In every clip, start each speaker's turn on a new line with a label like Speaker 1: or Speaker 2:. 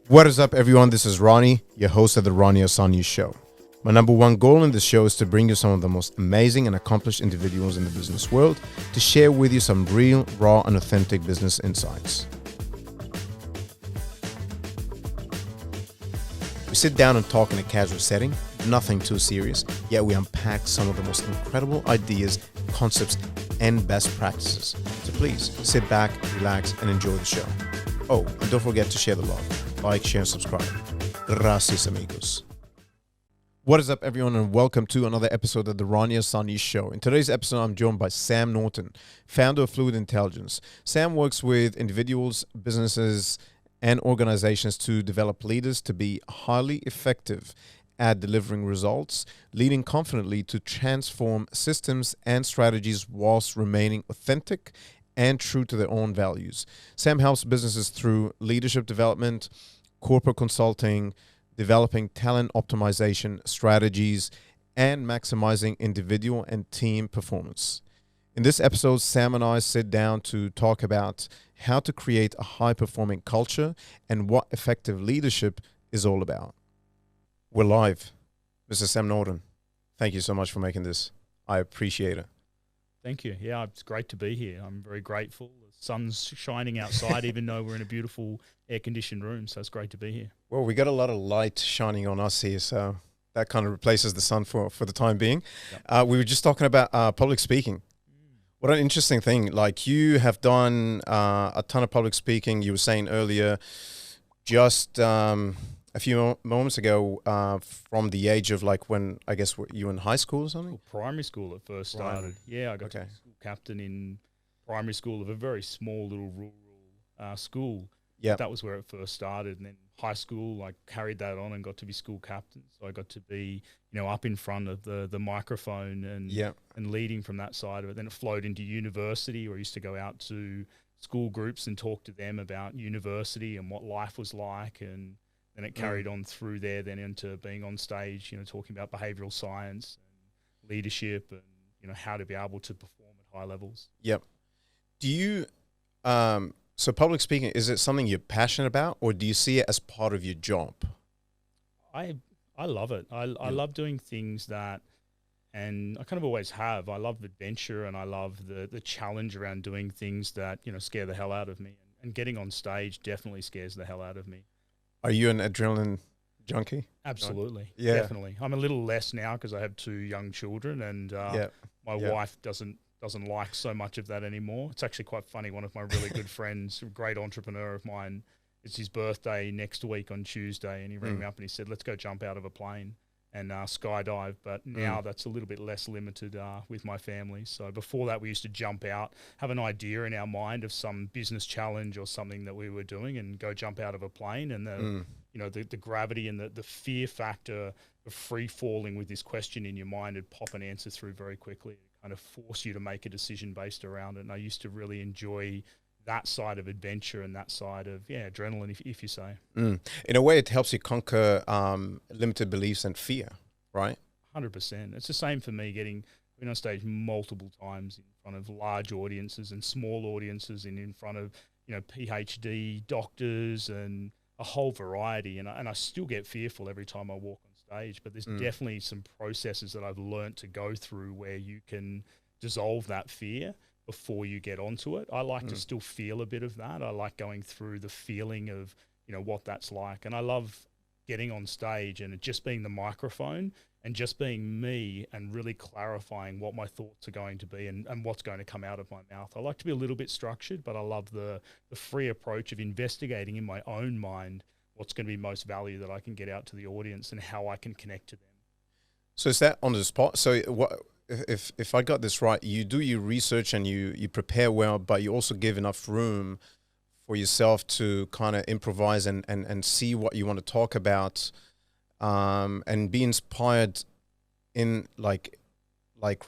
Speaker 1: What is up, everyone? This is Ronnie, your host of the Ronnie Asani Show. My number one goal in this show is to bring you some of the most amazing and accomplished individuals in the business world to share with you some real, raw, and authentic business insights. We sit down and talk in a casual setting, nothing too serious, yet we unpack some of the most incredible ideas, concepts, and best practices. So please sit back, relax, and enjoy the show. Oh, and don't forget to share the love. Like, share, and subscribe. Gracias, amigos. What is up, everyone, and welcome to another episode of the Ronnie Asani Show. In today's episode, I'm joined by Sam Norton, founder of Fluid Intelligence. Sam works with individuals, businesses, and organizations to develop leaders to be highly effective at delivering results, leading confidently to transform systems and strategies whilst remaining authentic and true to their own values. Sam helps businesses through leadership development, corporate consulting, developing talent optimization strategies, and maximizing individual and team performance. In this episode, Sam and I sit down to talk about how to create a high-performing culture and what effective leadership is all about. We're live. Mr. Sam Norton, thank you so much for making this. I appreciate it.
Speaker 2: Thank you. Yeah, it's great to be here. I'm very grateful. The sun's shining outside, even though we're in a beautiful air-conditioned room, so it's great to be here.
Speaker 1: Well, we got a lot of light shining on us here, so that kind of replaces the sun for the time being. Yep. We were just talking about public speaking. What an interesting thing. Like, you have done a ton of public speaking. You were saying earlier, just a few moments ago, from the age of like when, I guess, you were in high school or something?
Speaker 2: Well, primary school at first started. Yeah, I got to be school captain in primary school of a very small little rural school.
Speaker 1: Yeah,
Speaker 2: that was where it first started. And then high school, I carried that on and got to be school captain. So I got to be, up in front of the microphone and leading from that side of it. Then it flowed into university, where I used to go out to school groups and talk to them about university and what life was like. And then it carried on through there, then into being on stage, talking about behavioral science and leadership and, how to be able to perform at high levels.
Speaker 1: Yep. Do you, so public speaking, is it something you're passionate about, or do you see it as part of your job?
Speaker 2: I love it. I love doing things that, and I kind of always have. I love adventure, and I love the challenge around doing things that, scare the hell out of me. And getting on stage definitely scares the hell out of me.
Speaker 1: Are you an adrenaline junkie?
Speaker 2: Absolutely.
Speaker 1: Yeah.
Speaker 2: Definitely. I'm a little less now because I have 2 young children, and my wife doesn't like so much of that anymore. It's actually quite funny. One of my really good friends, a great entrepreneur of mine, it's his birthday next week on Tuesday, and he rang me up and he said, let's go jump out of a plane and skydive. But now that's a little bit less limited with my family. So before that, we used to jump out, have an idea in our mind of some business challenge or something that we were doing, and go jump out of a plane. And the gravity and the fear factor of free falling with this question in your mind would pop an answer through very quickly, kind of force you to make a decision based around it. And I used to really enjoy that side of adventure and that side of adrenaline, if you say.
Speaker 1: In a way, it helps you conquer limited beliefs and fear, right?
Speaker 2: 100%. It's the same for me, getting on stage multiple times in front of large audiences and small audiences, and in front of PhD doctors and a whole variety. And I still get fearful every time I walk on stage, but there's definitely some processes that I've learned to go through where you can dissolve that fear before you get onto it. I like to still feel a bit of that. I like going through the feeling of, what that's like. And I love getting on stage and it just being the microphone and just being me and really clarifying what my thoughts are going to be and what's going to come out of my mouth. I like to be a little bit structured, but I love the free approach of investigating in my own mind what's going to be most value that I can get out to the audience and how I can connect to them.
Speaker 1: So is that on the spot? So what, if I got this right, you do your research and you prepare well, but you also give enough room for yourself to kind of improvise and see what you want to talk about, and be inspired in like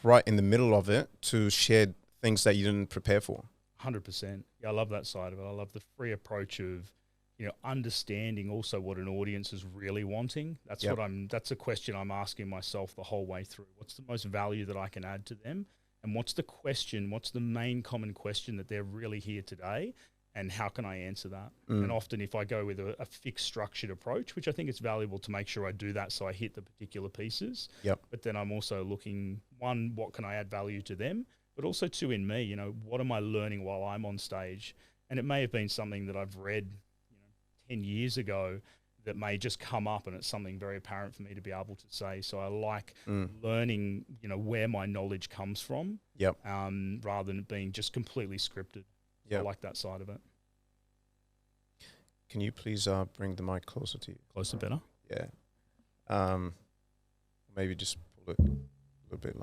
Speaker 1: right in the middle of it to share things that you didn't prepare for.
Speaker 2: 100%. Yeah, I love that side of it. I love the free approach of, understanding also what an audience is really wanting. That's that's a question I'm asking myself the whole way through. What's the most value that I can add to them? And what's the main common question that they're really here today? and how can I answer that? And often if I go with a fixed structured approach, which I think it's valuable to make sure I do that so I hit the particular pieces, but then I'm also looking, one, what can I add value to them? But also two, in me, what am I learning while I'm on stage? And it may have been something that I've read 10 years ago that may just come up, and it's something very apparent for me to be able to say. So I like learning, where my knowledge comes from, rather than it being just completely scripted. I like that side of it.
Speaker 1: Can you please bring the mic closer to you?
Speaker 2: Closer, better?
Speaker 1: Yeah. Maybe just pull it a little bit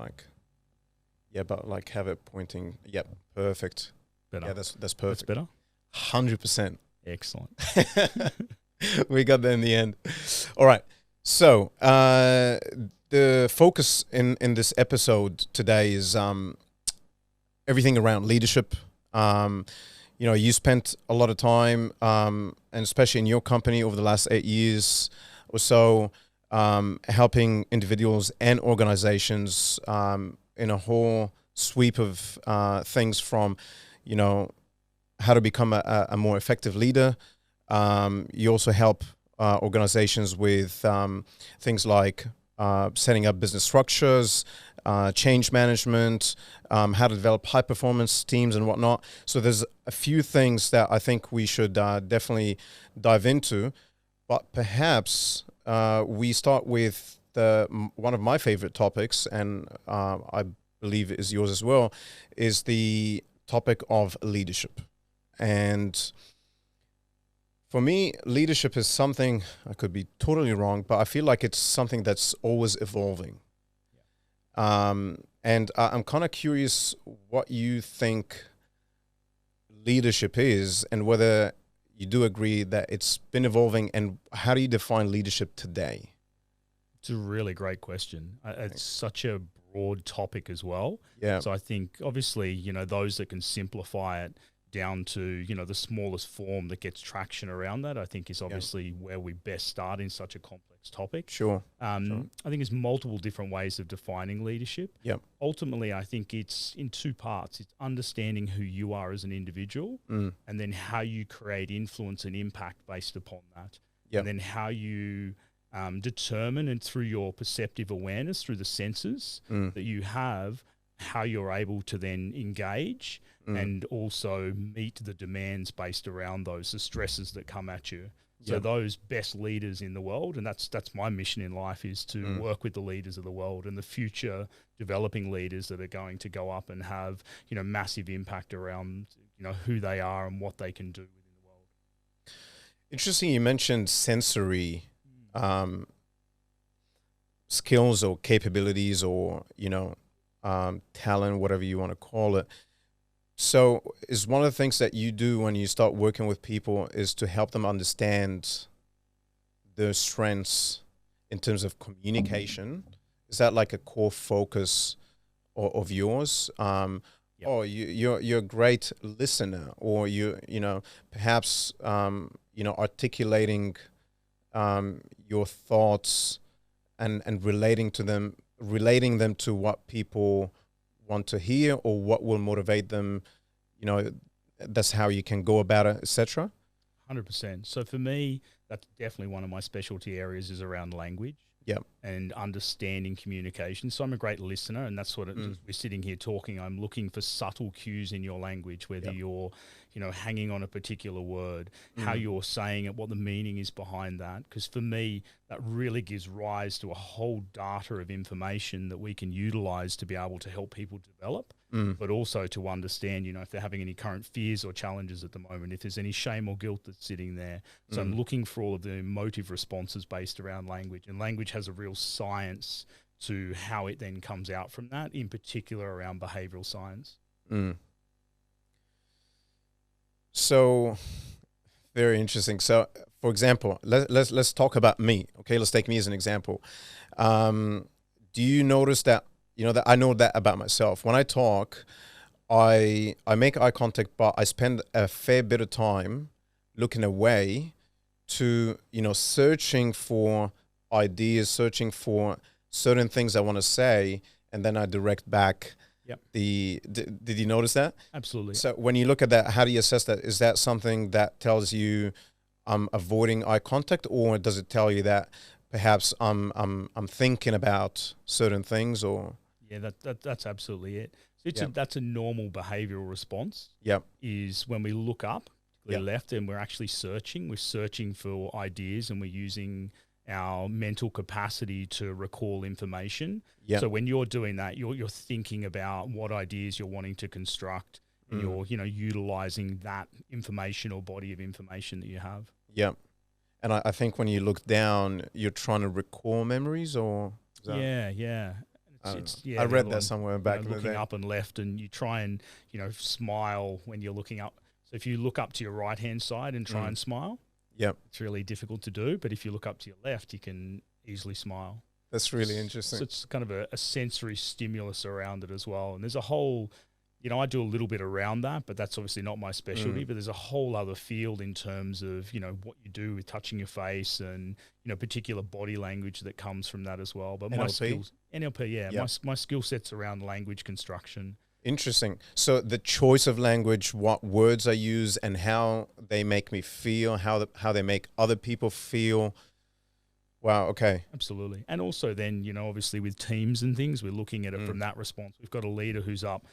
Speaker 1: but like have it pointing. Yep, perfect.
Speaker 2: Better.
Speaker 1: Yeah, that's perfect.
Speaker 2: That's better?
Speaker 1: 100%.
Speaker 2: Excellent.
Speaker 1: We got there in the end. All right. So the focus in this episode today is everything around leadership. You spent a lot of time, and especially in your company over the last 8 years or so, helping individuals and organizations in a whole sweep of things from, how to become a more effective leader. You also help organizations with things like setting up business structures, change management, how to develop high performance teams and whatnot. So there's a few things that I think we should definitely dive into. But perhaps we start with one of my favorite topics, and I believe it is yours as well, is the topic of leadership. And for me, leadership is something, I could be totally wrong, but I feel like it's something that's always evolving. And I'm kind of curious what you think leadership is, and whether you do agree that it's been evolving, and how do you define leadership today?
Speaker 2: It's a really great question. It's such a broad topic as well.
Speaker 1: Yeah.
Speaker 2: So I think obviously, those that can simplify it down to, the smallest form that gets traction around that, I think is obviously where we best start in such a complex topic.
Speaker 1: Sure.
Speaker 2: I think there's multiple different ways of defining leadership.
Speaker 1: Yep.
Speaker 2: Ultimately, I think it's in two parts. It's understanding who you are as an individual, and then how you create influence and impact based upon that.
Speaker 1: Yep.
Speaker 2: And then how you determine, and through your perceptive awareness, through the senses that you have, how you're able to then engage and also meet the demands based around those, the stresses that come at you. So those best leaders in the world, and that's my mission in life, is to work with the leaders of the world and the future developing leaders that are going to go up and have, massive impact around, who they are and what they can do within the world.
Speaker 1: Interesting. You mentioned sensory skills or capabilities, or, talent, whatever you want to call it. So is one of the things that you do when you start working with people is to help them understand their strengths in terms of communication? Is that like a core focus of yours? Oh, you're a great listener, or perhaps articulating your thoughts and relating them to what people want to hear, or what will motivate them. That's how you can go about it, etc.
Speaker 2: 100%. So for me, that's definitely one of my specialty areas, is around language.
Speaker 1: Yep.
Speaker 2: And understanding communication. So I'm a great listener, and that's what we're sitting here talking. I'm looking for subtle cues in your language, whether you're, hanging on a particular word, how you're saying it, what the meaning is behind that. Because for me, that really gives rise to a whole data of information that we can utilize to be able to help people develop, but also to understand, if they're having any current fears or challenges at the moment, if there's any shame or guilt that's sitting there. So I'm looking for all of the emotive responses based around language, and language has a real science to how it then comes out from that, in particular around behavioral science.
Speaker 1: So very interesting. So for example, let's talk about me. Okay, let's take me as an example. Do you notice that, that I know that about myself? When I talk, I make eye contact, but I spend a fair bit of time looking away to, searching for ideas, searching for certain things I want to say, and then I direct back
Speaker 2: Yep.
Speaker 1: Did you notice that?
Speaker 2: Absolutely.
Speaker 1: So when you look at that, how do you assess that? Is that something that tells you I'm avoiding eye contact, or does it tell you that perhaps I'm thinking about certain things? Or
Speaker 2: Yeah, that's absolutely it. So
Speaker 1: Yep.
Speaker 2: that's a normal behavioral response.
Speaker 1: Yep.
Speaker 2: Is when we look up, we
Speaker 1: Yep.
Speaker 2: left, and we're actually searching. We're searching for ideas, and we're using our mental capacity to recall information.
Speaker 1: Yep.
Speaker 2: So when you're doing that, you're thinking about what ideas you're wanting to construct, and you're utilizing that information or body of information that you have.
Speaker 1: Yep. And I think when you look down, you're trying to recall memories, or is that,
Speaker 2: Yeah.
Speaker 1: I
Speaker 2: The
Speaker 1: read
Speaker 2: other
Speaker 1: that
Speaker 2: one,
Speaker 1: somewhere back in the
Speaker 2: looking
Speaker 1: day.
Speaker 2: up and left, and you try and smile when you're looking up. So if you look up to your right hand side and try and smile,
Speaker 1: Yep.
Speaker 2: it's really difficult to do. But if you look up to your left, you can easily smile.
Speaker 1: That's really interesting.
Speaker 2: So it's kind of a sensory stimulus around it as well. And there's a whole, I do a little bit around that, but that's obviously not my specialty. But there's a whole other field in terms of, what you do with touching your face and, particular body language that comes from that as well. But my
Speaker 1: NLP?
Speaker 2: skills, NLP, yeah,
Speaker 1: Yep.
Speaker 2: my skill set's around language construction.
Speaker 1: Interesting. So the choice of language, what words I use, and how they make me feel, how they make other people feel. Wow. Okay.
Speaker 2: Absolutely. And also then, obviously with teams and things, we're looking at it from that response. We've got a leader who's up,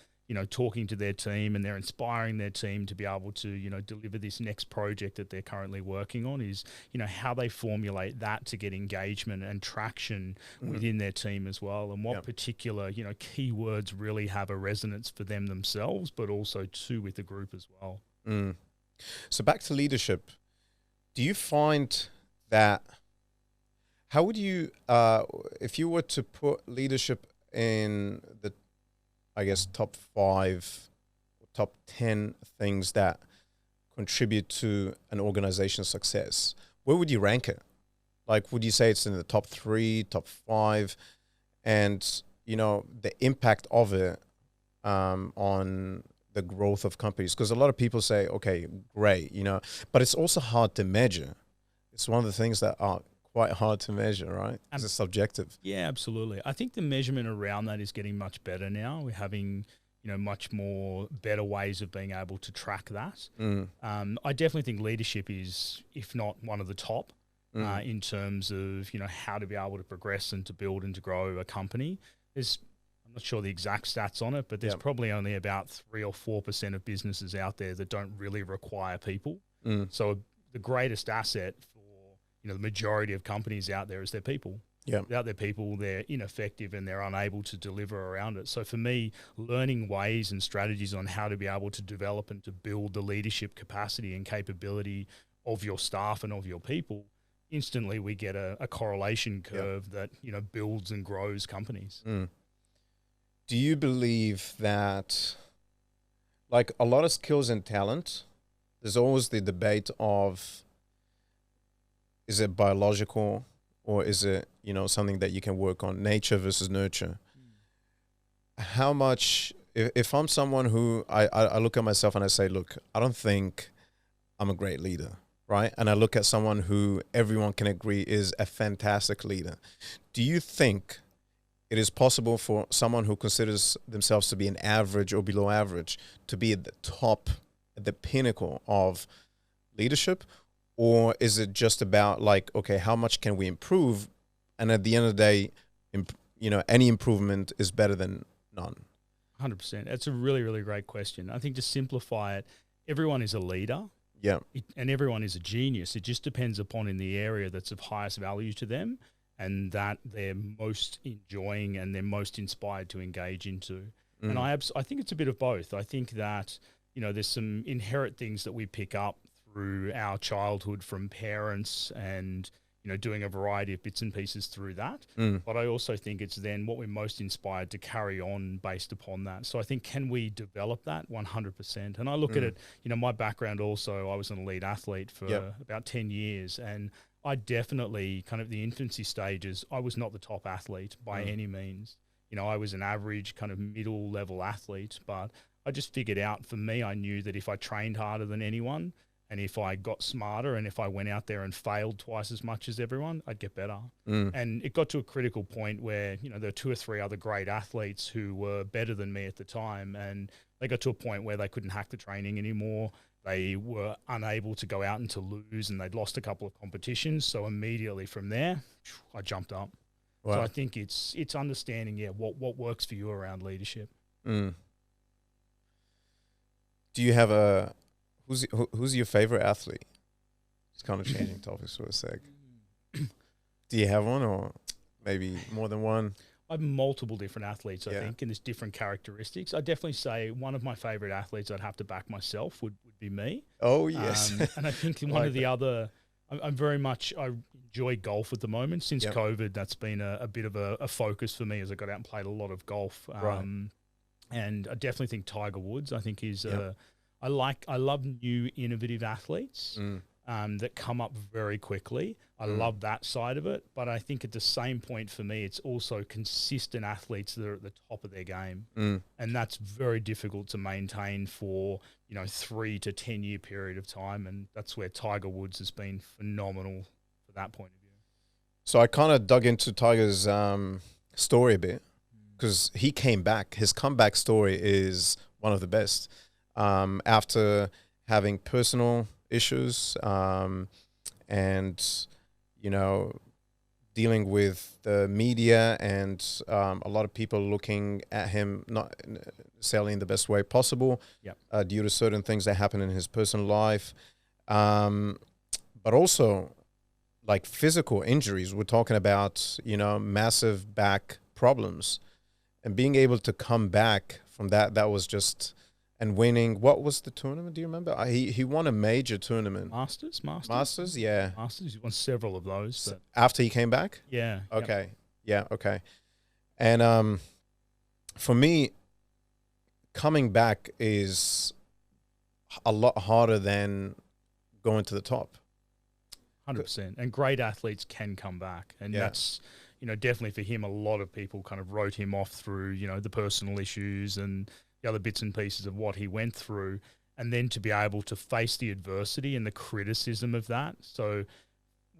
Speaker 2: talking to their team, and they're inspiring their team to be able to, deliver this next project that they're currently working on. Is, how they formulate that to get engagement and traction within their team as well. And what particular, keywords really have a resonance for them themselves, but also too with the group as well.
Speaker 1: So back to leadership. Do you find that, how would you, if you were to put leadership in the, I guess, top 5, top 10 things that contribute to an organization's success, where would you rank it? Like, would you say it's in the top 3, top 5, and, the impact of it on the growth of companies? Because a lot of people say, okay, great, but it's also hard to measure. It's one of the things that are quite hard to measure, right? Because it's subjective.
Speaker 2: Yeah, absolutely. I think the measurement around that is getting much better now. We're having, much more better ways of being able to track that. I definitely think leadership is, if not one of the top, in terms of, how to be able to progress and to build and to grow a company. I'm not sure the exact stats on it, but there's probably only about 3 or 4% of businesses out there that don't really require people. So the greatest asset for, the majority of companies out there is their people. Without their people, they're ineffective and they're unable to deliver around it. So for me, learning ways and strategies on how to be able to develop and to build the leadership capacity and capability of your staff and of your people, instantly we get a correlation curve that, builds and grows companies.
Speaker 1: Do you believe that, like a lot of skills and talent, there's always the debate of, is it biological or is it, something that you can work on, nature versus nurture? How much, if I'm someone who, I look at myself and I say, look, I don't think I'm a great leader, right? And I look at someone who everyone can agree is a fantastic leader. Do you think it is possible for someone who considers themselves to be an average or below average to be at the top, at the pinnacle of leadership? Or is it just about like, okay, how much can we improve? And at the end of the day, any improvement is better than none.
Speaker 2: 100%. That's a really, really great question. I think to simplify it, everyone is a leader. And everyone is a genius. It just depends upon in the area that's of highest value to them and that they're most enjoying and they're most inspired to engage into. And I think it's a bit of both. I think that, there's some inherent things that we pick up through our childhood from parents and, doing a variety of bits and pieces through that. But I also think it's then what we're most inspired to carry on based upon that. So I think, can we develop that? 100%. And I look at it, my background also, I was an elite athlete for about 10 years. And I definitely kind of the infancy stages, I was not the top athlete by any means. I was an average kind of middle level athlete, but I just figured out for me, I knew that if I trained harder than anyone And if I got smarter and if I went out there and failed twice as much as everyone, I'd get better. And it got to a critical point where, you know, there were 2 or 3 other great athletes who were better than me at the time. And they got to a point where they couldn't hack the training anymore. They were unable to go out and to lose, and they'd lost a couple of competitions. So immediately from there, I jumped up. Wow. So I think it's understanding, what works for you around leadership.
Speaker 1: Do you have who's your favorite athlete? It's kind of changing topics for a sec. Do you have one, or maybe more than one?
Speaker 2: I have multiple different athletes, I think, and there's different characteristics. I'd definitely say one of my favorite athletes I'd have to back myself would be me.
Speaker 1: Oh, yes.
Speaker 2: And I think one of the other, I enjoy golf at the moment. Since COVID, that's been a bit of a focus for me as I got out and played a lot of golf. And I definitely think Tiger Woods, I think I love new innovative athletes that come up very quickly. I love that side of it. But I think at the same point for me, it's also consistent athletes that are at the top of their game. And that's very difficult to maintain for, 3 to 10 year period of time. And that's where Tiger Woods has been phenomenal for that point of view.
Speaker 1: So I kind of dug into Tiger's story a bit because he came back. His comeback story is one of the best. After having personal issues and, dealing with the media and a lot of people looking at him not necessarily in the best way possible due to certain things that happen in his personal life. But also like physical injuries. We're talking about, massive back problems. And being able to come back from that was just... And winning, what was the tournament? Do you remember? He won a major tournament.
Speaker 2: Masters,
Speaker 1: yeah.
Speaker 2: Masters, he won several of those. But
Speaker 1: after he came back?
Speaker 2: Yeah.
Speaker 1: Okay. Yeah, okay. And for me, coming back is a lot harder than going to the top.
Speaker 2: 100%. And great athletes can come back. And that's, definitely for him, a lot of people kind of wrote him off through, the personal issues and the other bits and pieces of what he went through, and then to be able to face the adversity and the criticism of that. So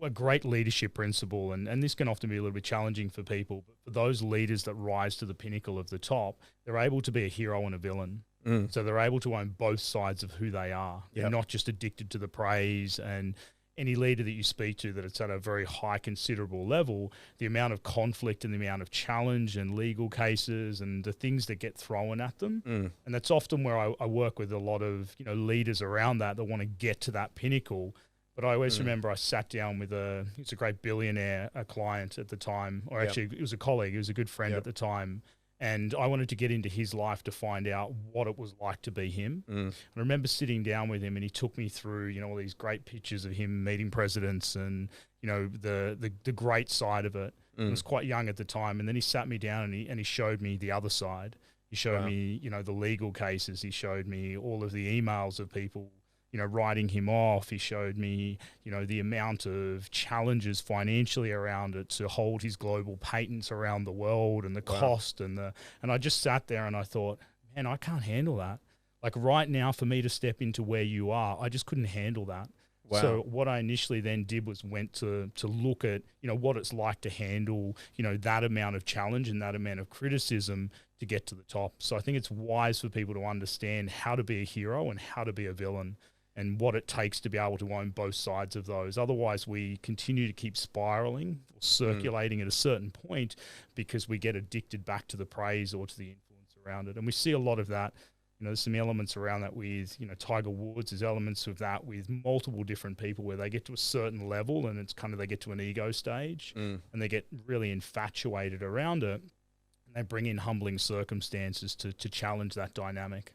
Speaker 2: a great leadership principle, and this can often be a little bit challenging for people, but for those leaders that rise to the pinnacle of the top, they're able to be a hero and a villain. So they're able to own both sides of who they are. They're not just addicted to the praise. And any leader that you speak to that it's at a very high, considerable level, the amount of conflict and the amount of challenge and legal cases and the things that get thrown at them. And that's often where I work with a lot of, leaders around that want to get to that pinnacle. But I always remember I sat down with he's a great billionaire, a client at the time, or actually it was a colleague, he was a good friend at the time. And I wanted to get into his life to find out what it was like to be him. And I remember sitting down with him and he took me through, all these great pictures of him meeting presidents and, the great side of it. I was quite young at the time. And then he sat me down and he showed me the other side. He showed me, the legal cases. He showed me all of the emails of people, writing him off. He showed me, the amount of challenges financially around it to hold his global patents around the world and the cost and I just sat there and I thought, man, I can't handle that. Like right now for me to step into where you are, I just couldn't handle that. Wow. So what I initially then did was went to look at, what it's like to handle, that amount of challenge and that amount of criticism to get to the top. So I think it's wise for people to understand how to be a hero and how to be a villain, and what it takes to be able to own both sides of those. Otherwise, we continue to keep spiraling or circulating at a certain point because we get addicted back to the praise or to the influence around it. And we see a lot of that. There's some elements around that with, Tiger Woods. There's elements of that with multiple different people where they get to a certain level and it's kind of they get to an ego stage and they get really infatuated around it. And they bring in humbling circumstances to challenge that dynamic.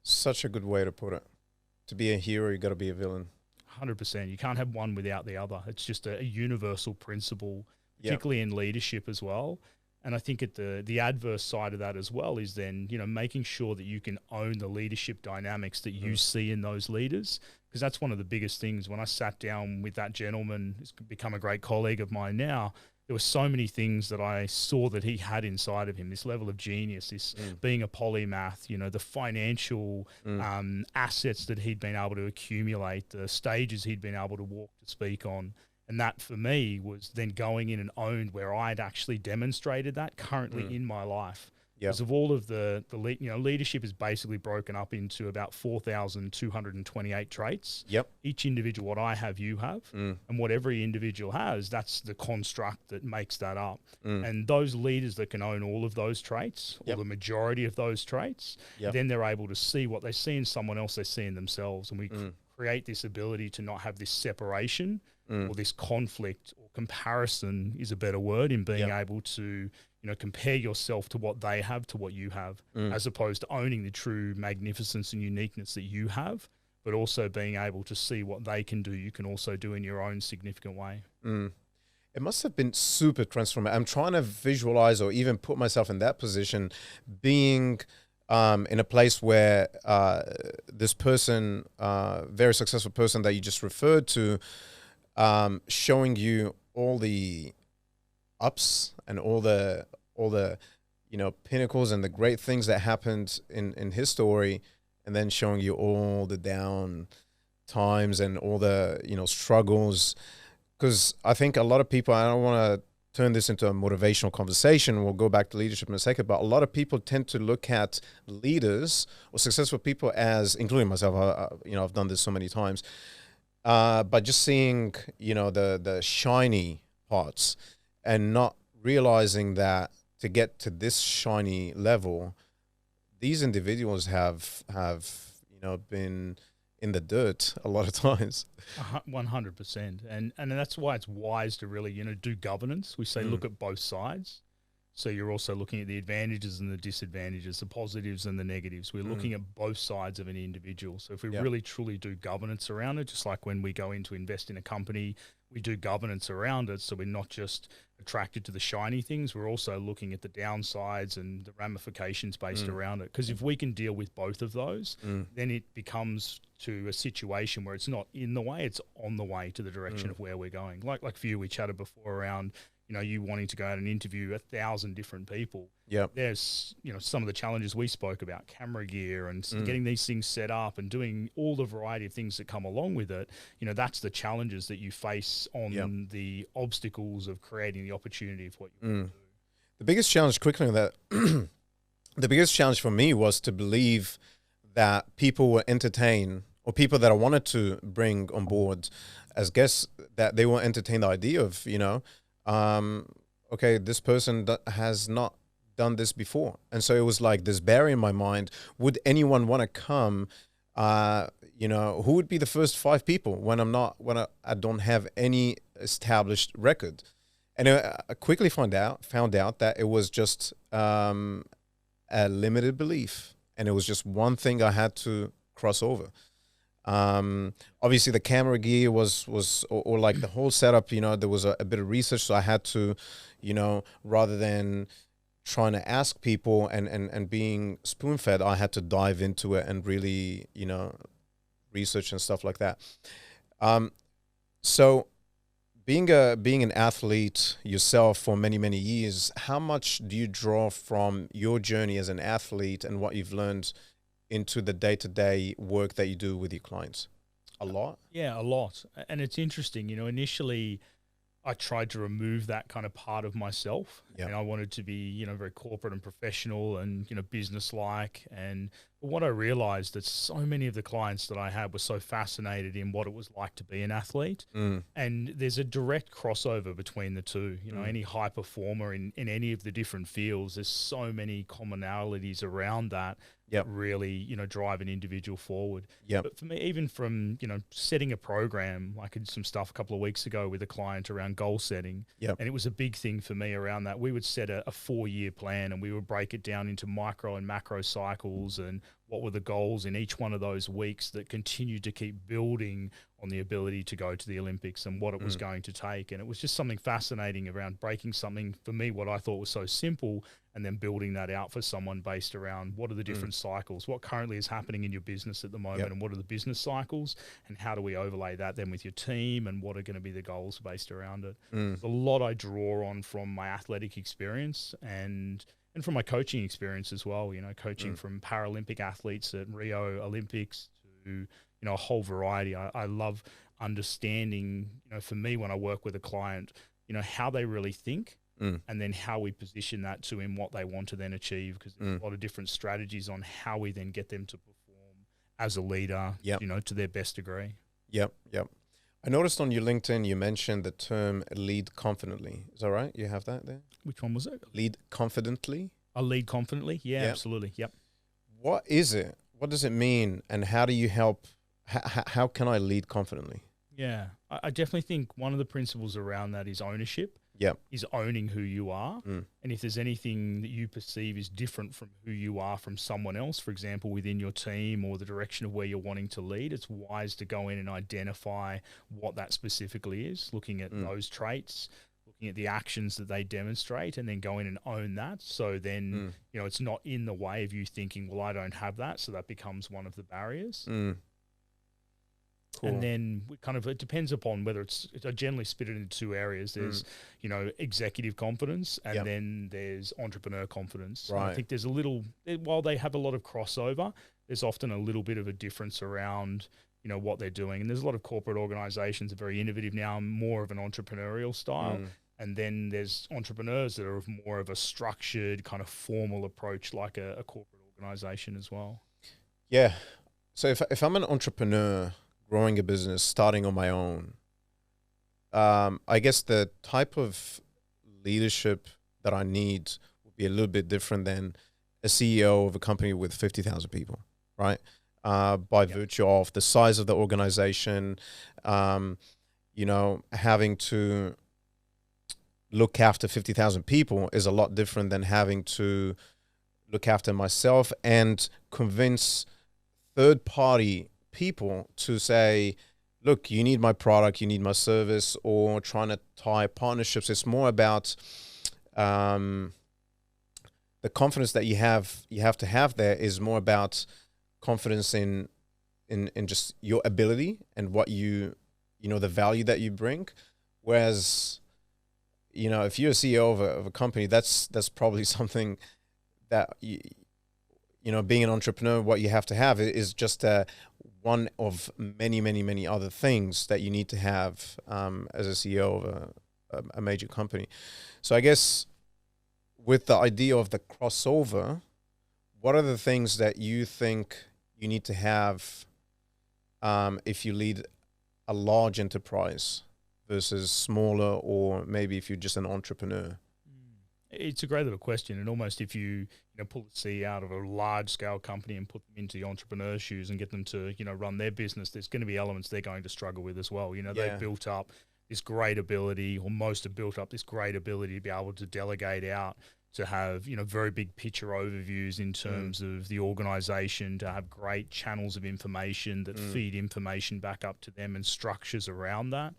Speaker 1: Such a good way to put it. To be a hero, you got to be a villain.
Speaker 2: 100%. You can't have one without the other. It's just a universal principle, particularly in leadership as well. And I think at the adverse side of that as well is then, making sure that you can own the leadership dynamics that you see in those leaders. Because that's one of the biggest things. When I sat down with that gentleman, who's become a great colleague of mine now, there were so many things that I saw that he had inside of him, this level of genius, this being a polymath, the financial assets that he'd been able to accumulate, the stages he'd been able to walk to speak on. And that for me was then going in and owned where I'd actually demonstrated that currently in my life. Because of all of the leadership is basically broken up into about 4,228 traits. Each individual, what I have, you have. And what every individual has, that's the construct that makes that up. And those leaders that can own all of those traits, or the majority of those traits, then they're able to see what they see in someone else, they see in themselves. And we create this ability to not have this separation or this conflict, or comparison is a better word, in being able to compare yourself to what they have, to what you have, as opposed to owning the true magnificence and uniqueness that you have, but also being able to see what they can do, you can also do in your own significant way.
Speaker 1: It must have been super transformative. I'm trying to visualize or even put myself in that position, being in a place where this person, very successful person that you just referred to, showing you all the ups and all the pinnacles and the great things that happened in his story, and then showing you all the down times and all the struggles. Because I think a lot of people, I don't want to turn this into a motivational conversation, we'll go back to leadership in a second, but a lot of people tend to look at leaders or successful people as, including myself, I've done this so many times, but just seeing the shiny parts and not realizing that to get to this shiny level, these individuals have been in the dirt a lot of times.
Speaker 2: 100%. And that's why it's wise to really, do governance. We say look at both sides. So you're also looking at the advantages and the disadvantages, the positives and the negatives. We're looking at both sides of an individual. So if we really truly do governance around it, just like when we go in to invest in a company, we do governance around it. So we're not just attracted to the shiny things, we're also looking at the downsides and the ramifications based around it. Because if we can deal with both of those, then it becomes to a situation where it's not in the way, it's on the way to the direction of where we're going. Like for you, we chatted before around, you wanting to go out and interview 1,000 different people. There's, some of the challenges we spoke about, camera gear and getting these things set up and doing all the variety of things that come along with it. That's the challenges that you face on the obstacles of creating the opportunity for what you want to do.
Speaker 1: The biggest challenge, quickly on that, the biggest challenge for me was to believe that people were entertained, or people that I wanted to bring on board as guests, that they will entertain the idea of, okay, this person has not done this before. And so it was like this barrier in my mind. Would anyone want to come? Who would be the first 5 people when I don't have any established record? And I quickly found out that it was just a limited belief. And it was just one thing I had to cross over. Obviously the camera gear was or like the whole setup, there was a bit of research. So I had to, rather than trying to ask people and being spoon fed, I had to dive into it and really, research and stuff like that. So being an athlete yourself for many, many years, how much do you draw from your journey as an athlete and what you've learned into the day-to-day work that you do with your clients? A lot?
Speaker 2: Yeah, a lot. And it's interesting, initially I tried to remove that kind of part of myself. And I wanted to be, very corporate and professional and, business-like. And what I realized that so many of the clients that I had were so fascinated in what it was like to be an athlete. And there's a direct crossover between the two. Any high performer in any of the different fields, there's so many commonalities around that. Really, drive an individual forward. But for me, even from, setting a program, I did some stuff a couple of weeks ago with a client around goal setting. And it was a big thing for me around that. We would set a 4-year plan and we would break it down into micro and macro cycles and what were the goals in each one of those weeks that continued to keep building on the ability to go to the Olympics and what it was going to take. And it was just something fascinating around breaking something, for me, what I thought was so simple, and then building that out for someone based around what are the different cycles, what currently is happening in your business at the moment, and what are the business cycles, and how do we overlay that then with your team, and what are going to be the goals based around it. There's a lot I draw on from my athletic experience and from my coaching experience as well, you know, coaching from Paralympic athletes at Rio Olympics to, you know, a whole variety. I love understanding, you know, for me when I work with a client, you know, how they really think and then how we position that to in what they want to then achieve, because there's a lot of different strategies on how we then get them to perform as a leader, you know, to their best degree.
Speaker 1: Yep. I noticed on your LinkedIn, you mentioned the term lead confidently. Is that right? You have that there?
Speaker 2: Which one was it?
Speaker 1: Lead confidently?
Speaker 2: I lead confidently. Yeah, absolutely. Yep.
Speaker 1: What is it? What does it mean? And how do you help? How can I lead confidently?
Speaker 2: Yeah, I definitely think one of the principles around that is ownership. Is owning who you are. And if there's anything that you perceive is different from who you are from someone else, for example, within your team or the direction of where you're wanting to lead, it's wise to go in and identify what that specifically is, looking at those traits, looking at the actions that they demonstrate, and then go in and own that. So then, you know, it's not in the way of you thinking, well, I don't have that. So that becomes one of the barriers. Cool. And then it depends upon whether I generally split it into two areas. There's, you know, executive confidence, and then there's entrepreneur confidence.
Speaker 1: Right.
Speaker 2: And I think there's while they have a lot of crossover, there's often a little bit of a difference around, you know, what they're doing. And there's a lot of corporate organizations that are very innovative now, more of an entrepreneurial style. And then there's entrepreneurs that are more of a structured kind of formal approach, like a corporate organization as well.
Speaker 1: Yeah. So if I'm an entrepreneur growing a business, starting on my own, I guess the type of leadership that I need would be a little bit different than a CEO of a company with 50,000 people, right? By virtue of the size of the organization, you know, having to look after 50,000 people is a lot different than having to look after myself and convince third-party people to say, look, you need my product, you need my service, or trying to tie partnerships. It's more about the confidence that you have to have there is more about confidence in just your ability and what you know, the value that you bring. Whereas, you know, if you're a CEO of a company, that's probably something that you know, being an entrepreneur, what you have to have is just one of many other things that you need to have as a CEO of a major company. So I guess with the idea of the crossover, what are the things that you think you need to have if you lead a large enterprise versus smaller, or maybe if you're just an entrepreneur?
Speaker 2: It's a great little question. And almost if you pull the CEO out of a large scale company and put them into the entrepreneur's shoes and get them to, you know, run their business, there's going to be elements they're going to struggle with as well. You know, they've built up this great ability, or most have built up this great ability to be able to delegate out, to have, you know, very big picture overviews in terms of the organization, to have great channels of information that feed information back up to them and structures around that.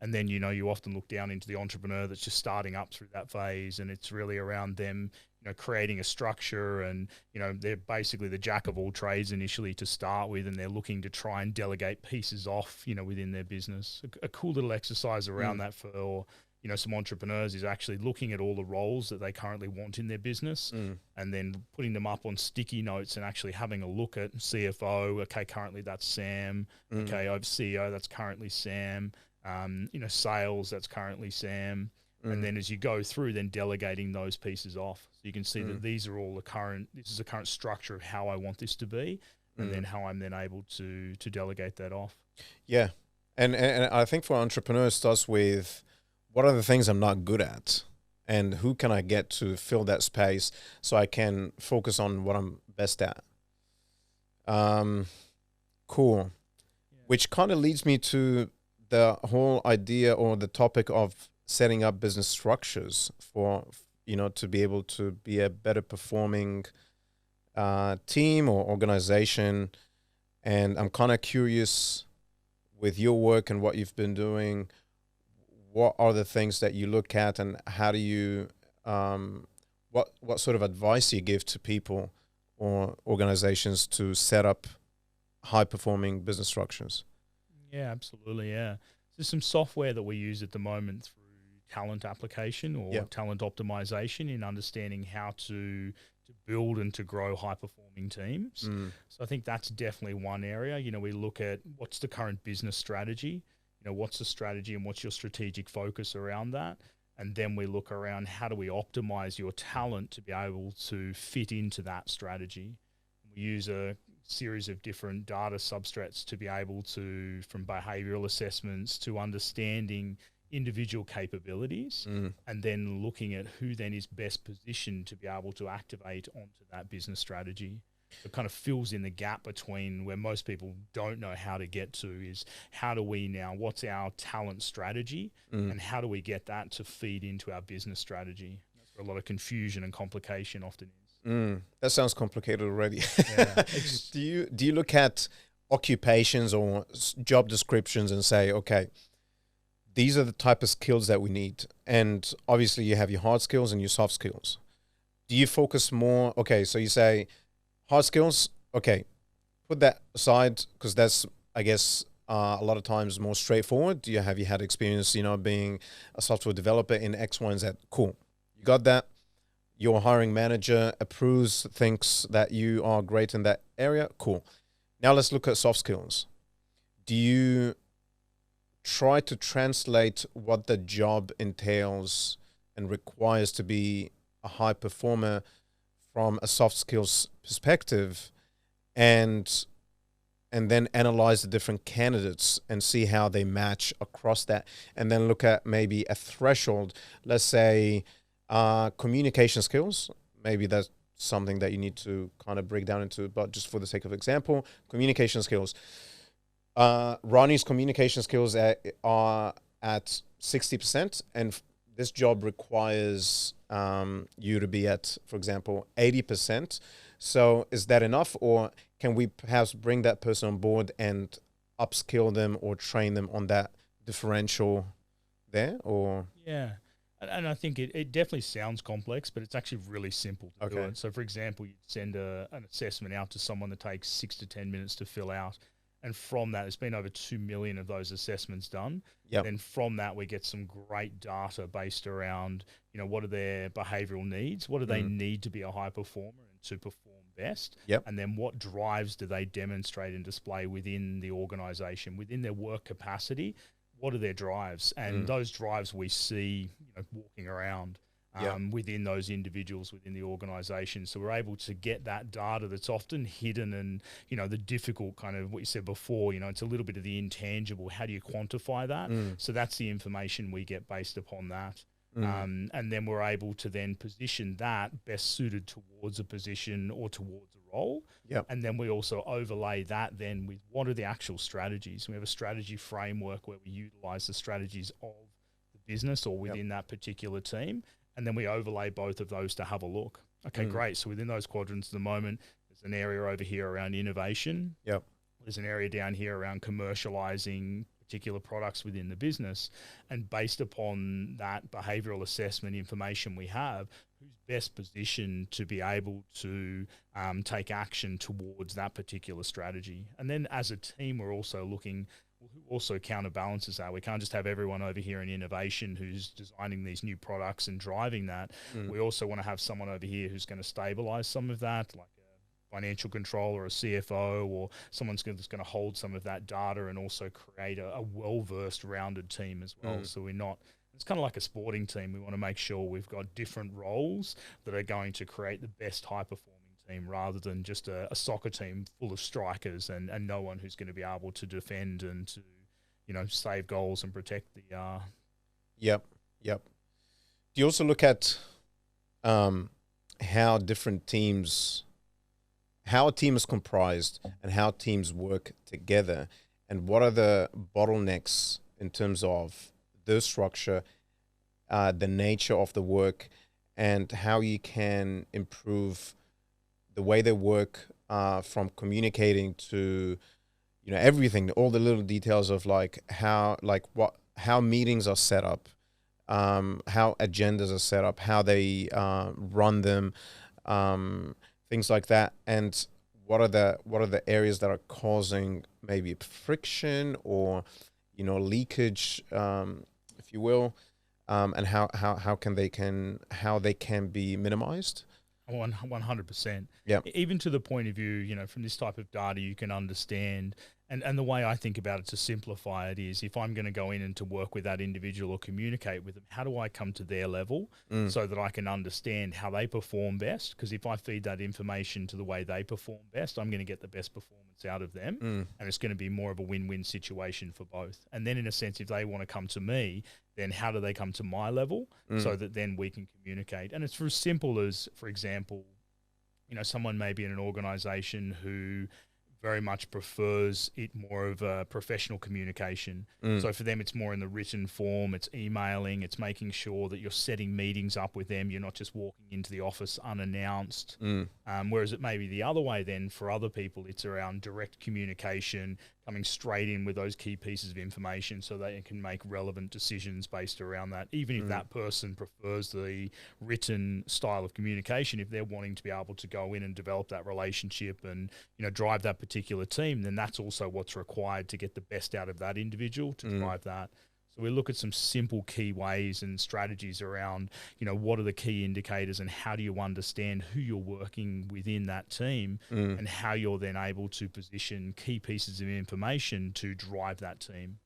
Speaker 2: And then, you know, you often look down into the entrepreneur that's just starting up through that phase, and it's really around them, you know, creating a structure, and, you know, they're basically the jack of all trades initially to start with, and they're looking to try and delegate pieces off, you know, within their business. A cool little exercise around that for, you know, some entrepreneurs is actually looking at all the roles that they currently want in their business and then putting them up on sticky notes and actually having a look at CFO. Okay, currently that's Sam. Okay, over CEO, that's currently Sam. You know, sales, that's currently Sam. And then as you go through, then delegating those pieces off. So you can see that these are all this is the current structure of how I want this to be, and then how I'm then able to delegate that off. Yeah.
Speaker 1: And I think for entrepreneurs, it starts with, what are the things I'm not good at? And who can I get to fill that space so I can focus on what I'm best at? Cool. Yeah. Which kind of leads me to the whole idea or the topic of setting up business structures for, you know, to be able to be a better performing team or organization, and I'm kind of curious with your work and what you've been doing. What are the things that you look at, and how do you what sort of advice do you give to people or organizations to set up high performing business structures?
Speaker 2: Yeah, absolutely. Yeah. There's some software that we use at the moment through talent application or talent optimization in understanding how to build and to grow high performing teams. So I think that's definitely one area. You know, we look at what's the current business strategy, you know, what's the strategy and what's your strategic focus around that. And then we look around how do we optimize your talent to be able to fit into that strategy. We use a series of different data substrates to be able to, from behavioral assessments to understanding individual capabilities, and then looking at who then is best positioned to be able to activate onto that business strategy. It kind of fills in the gap between where most people don't know how to get to is how do we now, what's our talent strategy and how do we get that to feed into our business strategy? That's where a lot of confusion and complication often is.
Speaker 1: That sounds complicated already.
Speaker 2: Yeah,
Speaker 1: do you look at occupations or job descriptions and say, okay, these are the type of skills that we need, and obviously you have your hard skills and your soft skills. Do you focus more? Okay, so you say hard skills. Okay, put that aside because that's, I guess, a lot of times more straightforward. Do you have you had experience, being a software developer in X, Y, and Z? Cool, you got that. Your hiring manager approves, thinks that you are great in that area. Cool. Now let's look at soft skills. Do you try to translate what the job entails and requires to be a high performer from a soft skills perspective, and then analyze the different candidates and see how they match across that, and then look at maybe a threshold, let's say communication skills. Maybe that's something that you need to kind of break down into, but just for the sake of example, communication skills. Ronnie's communication skills are at 60%, and this job requires you to be at, for example, 80%. So is that enough, or can we perhaps bring that person on board and upskill them or train them on that differential there? Or
Speaker 2: and I think it definitely sounds complex, but it's actually really simple to do it. So, for example, you'd send an assessment out to someone that takes 6 to 10 minutes to fill out. And from that, there's been over 2 million of those assessments done. Yep. And from that, we get some great data based around, what are their behavioral needs? What do they need to be a high performer and to perform best?
Speaker 1: Yep.
Speaker 2: And then what drives do they demonstrate and display within the organization, within their work capacity? What are their drives? And those drives we see, walking around. Within those individuals within the organization. So we're able to get that data that's often hidden and, the difficult kind of what you said before, it's a little bit of the intangible. How do you quantify that? So that's the information we get based upon that. And then we're able to then position that best suited towards a position or towards a role.
Speaker 1: Yep.
Speaker 2: And then we also overlay that then with what are the actual strategies. We have a strategy framework where we utilize the strategies of the business or within that particular team. And then we overlay both of those to have a look. Okay, great. So within those quadrants at the moment, there's an area over here around innovation.
Speaker 1: Yep.
Speaker 2: There's an area down here around commercializing particular products within the business. And based upon that behavioral assessment information we have, who's best positioned to be able to take action towards that particular strategy. And then as a team, we're also looking who also counterbalances that. We can't just have everyone over here in innovation who's designing these new products and driving that. We also want to have someone over here who's going to stabilize some of that, like a financial controller, a CFO, or someone's that's going to hold some of that data and also create a well-versed, rounded team as well. So we're not, it's kind of like a sporting team. We want to make sure we've got different roles that are going to create the best high-performing team rather than just a soccer team full of strikers and no one who's going to be able to defend and to, save goals and protect the...
Speaker 1: Yep. Do you also look at how different teams, how a team is comprised and how teams work together, and what are the bottlenecks in terms of the structure, the nature of the work, and how you can improve the way they work, from communicating to, everything, all the little details of how meetings are set up, how agendas are set up, how they run them, things like that, and what are the areas that are causing maybe friction or leakage, if you will, and how they can be minimized.
Speaker 2: 100%.
Speaker 1: Yeah.
Speaker 2: Even to the point of view, from this type of data, you can understand. And the way I think about it to simplify it is, if I'm going to go in and to work with that individual or communicate with them, how do I come to their level so that I can understand how they perform best? Because if I feed that information to the way they perform best, I'm going to get the best performance out of them. And it's going to be more of a win-win situation for both. And then in a sense, if they want to come to me, then how do they come to my level so that then we can communicate? And it's as simple as, for example, someone may be in an organization who very much prefers it more of a professional communication. So for them, it's more in the written form, it's emailing, it's making sure that you're setting meetings up with them. You're not just walking into the office unannounced. Whereas it may be the other way then for other people, it's around direct communication, coming straight in with those key pieces of information so they can make relevant decisions based around that. Even if that person prefers the written style of communication, if they're wanting to be able to go in and develop that relationship and, drive that particular team, then that's also what's required to get the best out of that individual to drive that. So we look at some simple key ways and strategies around, what are the key indicators and how do you understand who you're working within that team and how you're then able to position key pieces of information to drive that team.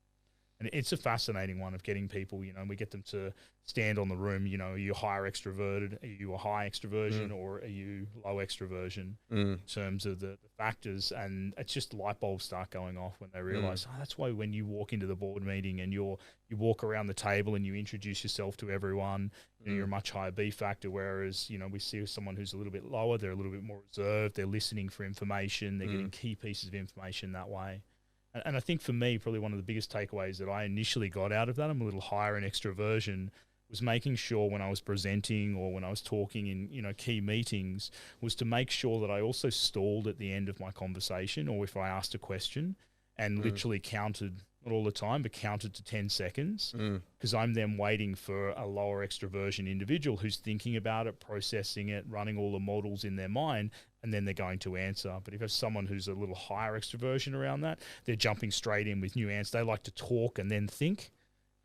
Speaker 2: And it's a fascinating one of getting people, we get them to stand on the room, are you higher extroverted, are you a high extroversion or are you low extroversion in terms of the factors? And it's just light bulbs start going off when they realize, that's why when you walk into the board meeting and you walk around the table and you introduce yourself to everyone, you're a much higher B factor, whereas, we see someone who's a little bit lower, they're a little bit more reserved, they're listening for information, they're getting key pieces of information that way. And I think for me, probably one of the biggest takeaways that I initially got out of that, I'm a little higher in extroversion, was making sure when I was presenting or when I was talking in, key meetings, was to make sure that I also stalled at the end of my conversation, or if I asked a question and literally counted, not all the time, but counted to 10 seconds, because I'm then waiting for a lower extroversion individual who's thinking about it, processing it, running all the models in their mind, and then they're going to answer. But if there's someone who's a little higher extroversion around that, they're jumping straight in with new answers. They like to talk and then think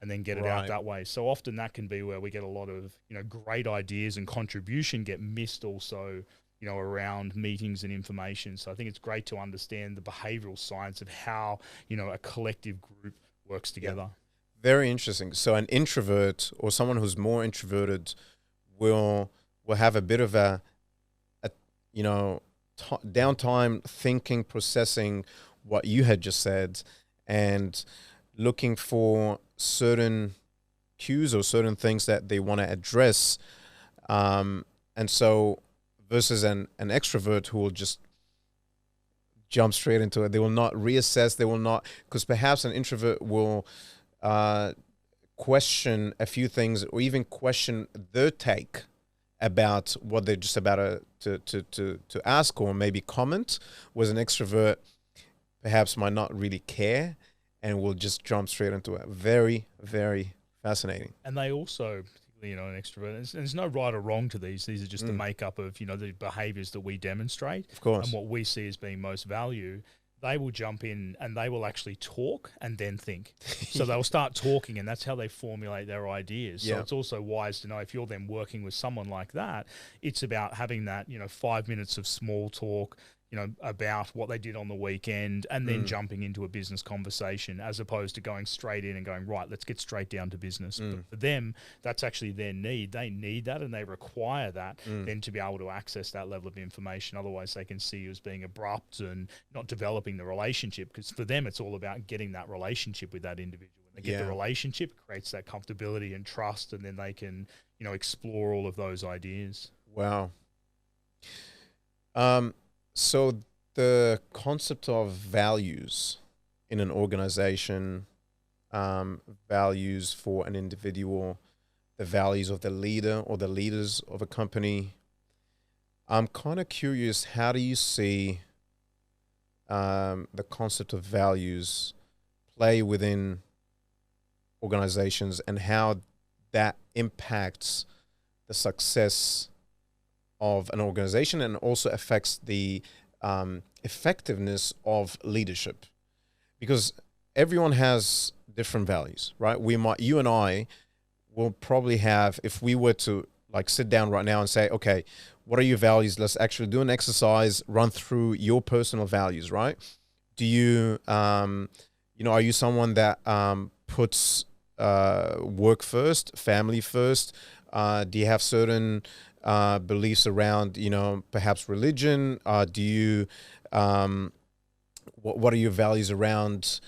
Speaker 2: and then get it out that way. So often that can be where we get a lot of, great ideas and contribution get missed also, around meetings and information. So I think it's great to understand the behavioral science of how, a collective group works together.
Speaker 1: Yeah. Very interesting. So an introvert or someone who's more introverted will have a bit of a downtime thinking, processing what you had just said, and looking for certain cues or certain things that they want to address. And so versus an extrovert who will just jump straight into it. They will not reassess. They will not, because perhaps an introvert will question a few things or even question their take about what they're just about to ask or maybe comment, whereas an extrovert perhaps might not really care and will just jump straight into it. Very, very fascinating.
Speaker 2: And they also, an extrovert, there's no right or wrong to these. These are just the makeup of, the behaviors that we demonstrate.
Speaker 1: Of course.
Speaker 2: And what we see as being most value. They will jump in and they will actually talk and then think. So they'll start talking and that's how they formulate their ideas. So it's also wise to know if you're then working with someone like that, it's about having that, 5 minutes of small talk, about what they did on the weekend and then jumping into a business conversation as opposed to going straight in and going, right, let's get straight down to business. But for them, that's actually their need. They need that and they require that then to be able to access that level of information. Otherwise, they can see you as being abrupt and not developing the relationship, because for them, it's all about getting that relationship with that individual. When they get the relationship, it creates that comfortability and trust, and then they can, explore all of those ideas.
Speaker 1: Wow. So the concept of values in an organization, values for an individual, the values of the leader or the leaders of a company, I'm kind of curious, how do you see the concept of values play within organizations, and how that impacts the success of an organization and also affects the effectiveness of leadership? Because everyone has different values, right? You and I will probably have, if we were to like sit down right now and say, okay, what are your values? Let's actually do an exercise, run through your personal values, right? Do you, are you someone that puts work first, family first? Do you have certain beliefs around, perhaps religion? Do you, what are your values around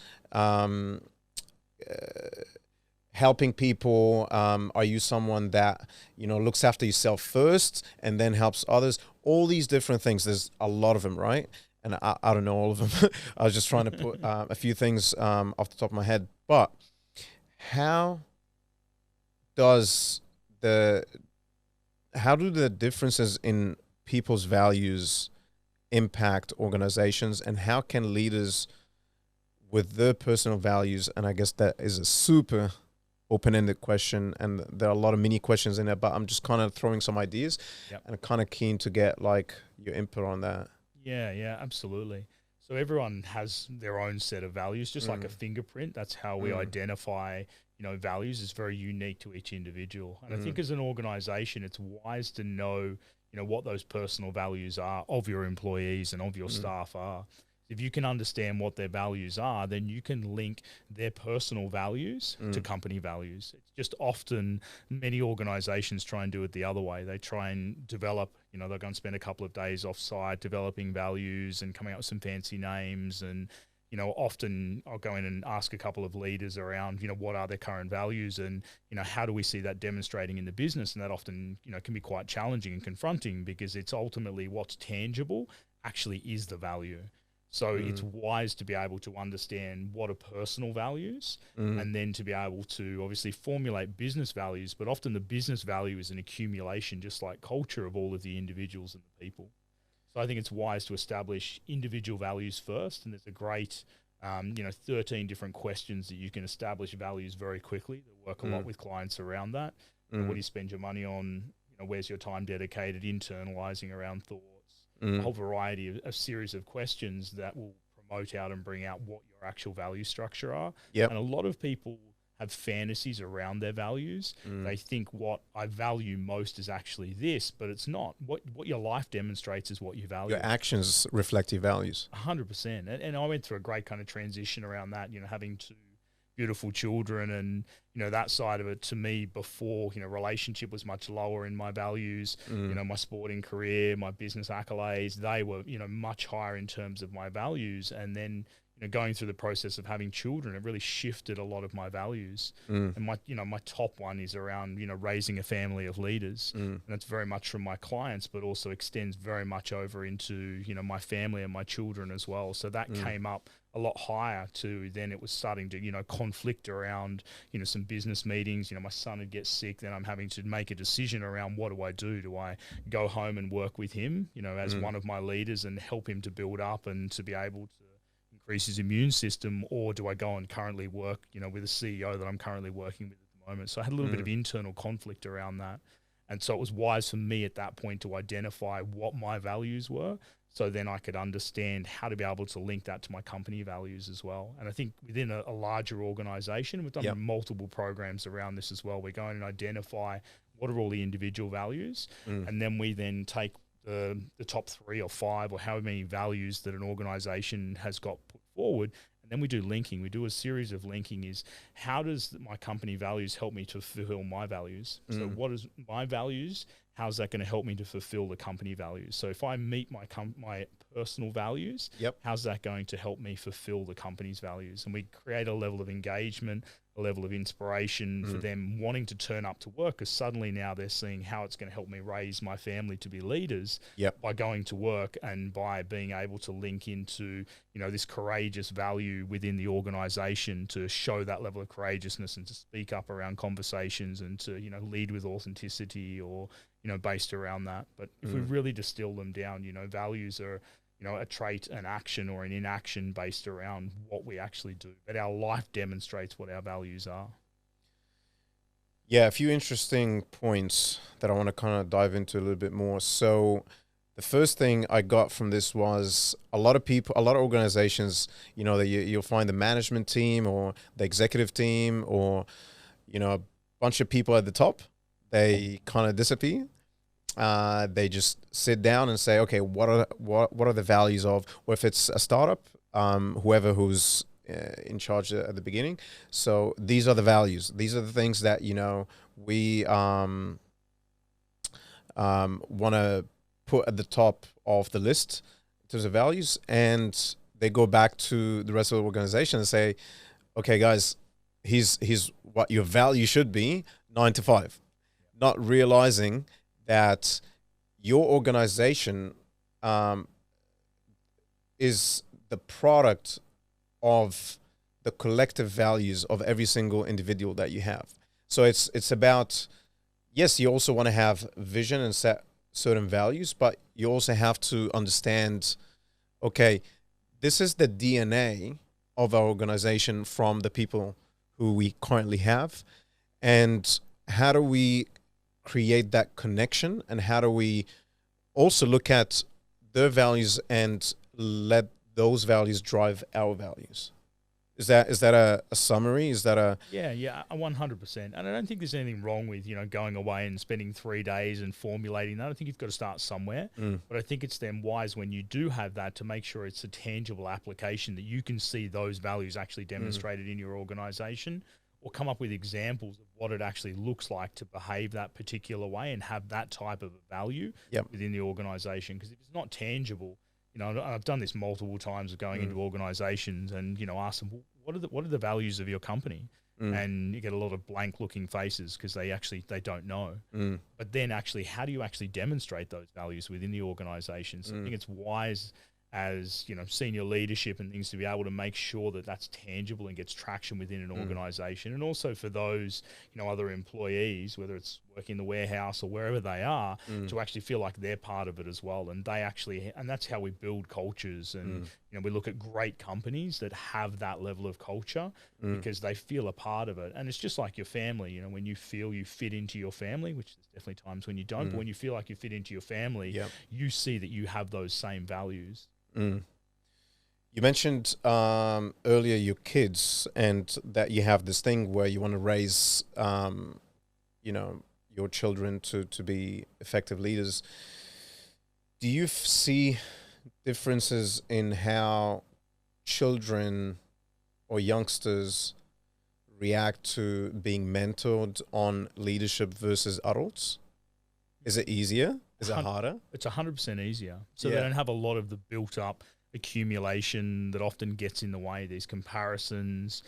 Speaker 1: helping people? Are you someone that, looks after yourself first and then helps others? All these different things. There's a lot of them, right? And I don't know all of them. I was just trying to put a few things off the top of my head. But how do the differences in people's values impact organizations, and how can leaders with their personal values, and I guess that is a super open-ended question, and there are a lot of mini questions in there, but I'm just kind of throwing some ideas.
Speaker 2: Yep.
Speaker 1: And I'm kind of keen to get like your input on that.
Speaker 2: Yeah, absolutely. So everyone has their own set of values, just like a fingerprint. That's how we identify, values is very unique to each individual. And I think as an organization, it's wise to know, what those personal values are of your employees and of your staff are. If you can understand what their values are, then you can link their personal values to company values. It's just often many organizations try and do it the other way. They try and develop, they're going to spend a couple of days off-site developing values and coming up with some fancy names. And, often I'll go in and ask a couple of leaders around, what are their current values, and, how do we see that demonstrating in the business? And that often, can be quite challenging and confronting, because it's ultimately what's tangible actually is the value. So it's wise to be able to understand what are personal values, and then to be able to obviously formulate business values. But often the business value is an accumulation, just like culture, of all of the individuals and the people. So I think it's wise to establish individual values first. And there's a great, 13 different questions that you can establish values very quickly. That work a lot with clients around that. What do you spend your money on? Where's your time dedicated? Internalizing around thoughts. A whole variety of series of questions that will promote out and bring out what your actual value structure are.
Speaker 1: Yep.
Speaker 2: And a lot of people have fantasies around their values. They think what I value most is actually this, but it's not. What your life demonstrates is what you value.
Speaker 1: Your actions reflect your values.
Speaker 2: 100%. And I went through a great kind of transition around that, having two beautiful children, and that side of it, to me, before relationship was much lower in my values. My sporting career, my business accolades, they were much higher in terms of my values. And then going through the process of having children, it really shifted a lot of my values. And my top one is around raising a family of leaders, and that's very much from my clients, but also extends very much over into my family and my children as well. So that came up a lot higher to then. It was starting to conflict around some business meetings. My son would get sick, then I'm having to make a decision around what do. Do I go home and work with him as one of my leaders and help him to build up and to be able to increase his immune system, or do I go and currently work with a CEO that I'm currently working with at the moment? So I had a little bit of internal conflict around that. And so it was wise for me at that point to identify what my values were, so then I could understand how to be able to link that to my company values as well. And I think within a larger organization, we've done multiple programs around this as well. We're going to identify what are all the individual values, and then we then take the top 3 or 5 or however many values that an organization has got put forward, and then we do linking. We do a series of linking. Is how does my company values help me to fulfill my values? So what is my values? How's that going to help me to fulfill the company values? So if I meet my personal values, how's that going to help me fulfill the company's values? And we create a level of engagement, a level of inspiration for them wanting to turn up to work, because suddenly now they're seeing how it's going to help me raise my family to be leaders by going to work and by being able to link into, this courageous value within the organization to show that level of courageousness and to speak up around conversations and to, lead with authenticity or, based around that. But if we really distill them down, values are, a trait, an action, or an inaction based around what we actually do. But our life demonstrates what our values are.
Speaker 1: Yeah, a few interesting points that I want to kind of dive into a little bit more. So the first thing I got from this was a lot of people, a lot of organizations, that you'll find the management team or the executive team or, a bunch of people at the top, they kind of disappear. They just sit down and say, okay, what are the values of, or if it's a startup, whoever who's in charge at the beginning. So these are the values. These are the things that, we want to put at the top of the list in terms of values. And they go back to the rest of the organization and say, okay, guys, here's what your value should be, 9 to 5, not realizing that your organization is the product of the collective values of every single individual that you have. So it's about, yes, you also want to have vision and set certain values, but you also have to understand, okay, this is the DNA of our organization from the people who we currently have, and how do we create that connection, and how do we also look at their values and let those values drive our values? Is that a summary? Is that a...
Speaker 2: Yeah, 100%. And I don't think there's anything wrong with, going away and spending 3 days and formulating that. I think you've got to start somewhere. But I think it's then wise when you do have that to make sure it's a tangible application that you can see those values actually demonstrated in your organization, or come up with examples of what it actually looks like to behave that particular way and have that type of value within the organization. Because if it's not tangible, I've done this multiple times of going into organizations and, ask them, well, what are the values of your company? And you get a lot of blank looking faces because they don't know. But then actually, how do you actually demonstrate those values within the organization? So I think it's wise as, senior leadership and things to be able to make sure that that's tangible and gets traction within an organization. And also for those, other employees, whether it's working in the warehouse or wherever they are, to actually feel like they're part of it as well. And and that's how we build cultures. And, we look at great companies that have that level of culture because they feel a part of it. And it's just like your family, when you feel you fit into your family, which there's definitely times when you don't, but when you feel like you fit into your family, you see that you have those same values.
Speaker 1: You mentioned earlier your kids, and that you have this thing where you want to raise, your children to be effective leaders. Do you see differences in how children or youngsters react to being mentored on leadership versus adults? Is it easier? Is it harder?
Speaker 2: It's 100% easier. So they don't have a lot of the built up accumulation that often gets in the way, these comparisons.